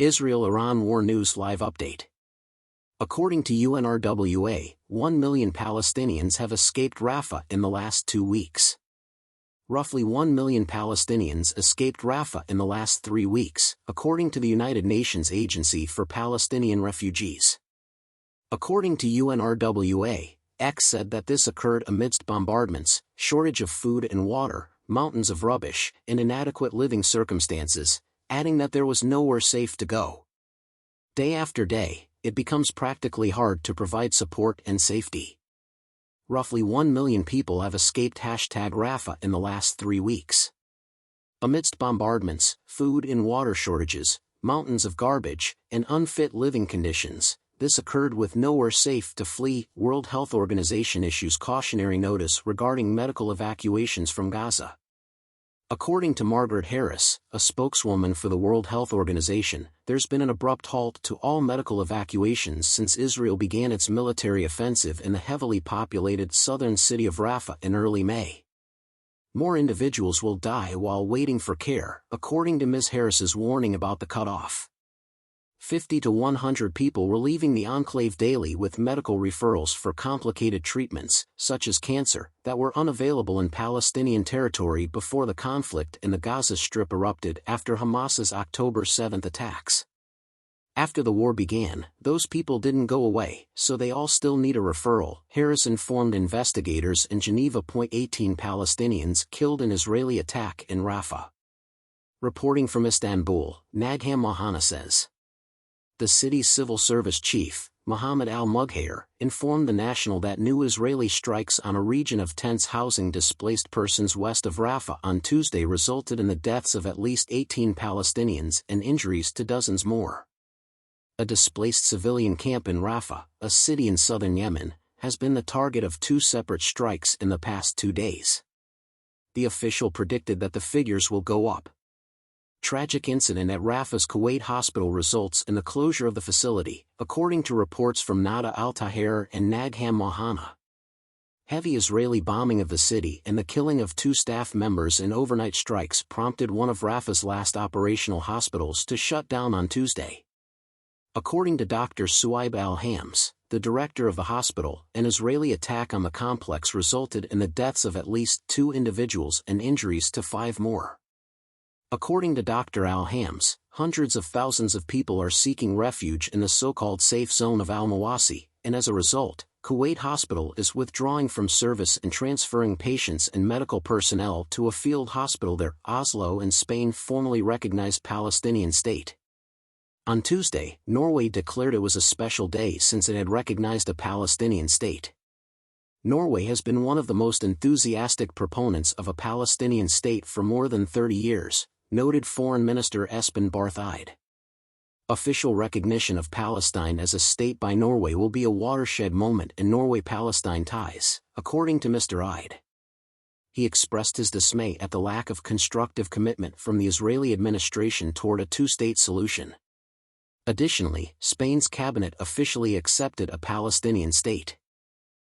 Israel-Iran War News Live Update. According to UNRWA, 1 million Palestinians have escaped Rafah in the last 2 weeks. Roughly 1 million Palestinians escaped Rafah in the last 3 weeks, according to the United Nations Agency for Palestinian Refugees. According to UNRWA, X said that this occurred amidst bombardments, shortage of food and water, mountains of rubbish, and inadequate living circumstances, adding that there was nowhere safe to go. Day after day, it becomes practically hard to provide support and safety. Roughly 1 million people have escaped #Rafah in the last 3 weeks. Amidst bombardments, food and water shortages, mountains of garbage, and unfit living conditions, this occurred with nowhere safe to flee. World Health Organization issues cautionary notice regarding medical evacuations from Gaza. According to Margaret Harris, a spokeswoman for the World Health Organization, there's been an abrupt halt to all medical evacuations since Israel began its military offensive in the heavily populated southern city of Rafah in early May. More individuals will die while waiting for care, according to Ms. Harris's warning about the cutoff. 50 to 100 people were leaving the enclave daily with medical referrals for complicated treatments, such as cancer, that were unavailable in Palestinian territory before the conflict in the Gaza Strip erupted after Hamas's October 7 attacks. After the war began, those people didn't go away, so they all still need a referral, Harris informed investigators in Geneva. 18 Palestinians killed in Israeli attack in Rafah. Reporting from Istanbul, Nagham Mohana says. The city's civil service chief, Mohammed al-Mughayr, informed the National that new Israeli strikes on a region of tents housing displaced persons west of Rafah on Tuesday resulted in the deaths of at least 18 Palestinians and injuries to dozens more. A displaced civilian camp in Rafah, a city in southern Yemen, has been the target of 2 separate strikes in the past 2 days. The official predicted that the figures will go up. Tragic incident at Rafah's Kuwait hospital results in the closure of the facility, according to reports from Nada al-Tahir and Nagham Mohana. Heavy Israeli bombing of the city and the killing of 2 staff members in overnight strikes prompted one of Rafah's last operational hospitals to shut down on Tuesday. According to Dr. Suaib al-Hams, the director of the hospital, an Israeli attack on the complex resulted in the deaths of at least 2 individuals and injuries to 5 more. According to Dr. al-Hams, hundreds of thousands of people are seeking refuge in the so-called safe zone of al-Mawasi, and as a result, Kuwait Hospital is withdrawing from service and transferring patients and medical personnel to a field hospital there. Oslo and Spain formally recognized Palestinian state. On Tuesday, Norway declared it was a special day since it had recognized a Palestinian state. Norway has been one of the most enthusiastic proponents of a Palestinian state for more than 30 years, noted Foreign Minister Espen Barth Eide. Official recognition of Palestine as a state by Norway will be a watershed moment in Norway-Palestine ties, according to Mr. Eide. He expressed his dismay at the lack of constructive commitment from the Israeli administration toward a 2-state solution. Additionally, Spain's cabinet officially accepted a Palestinian state.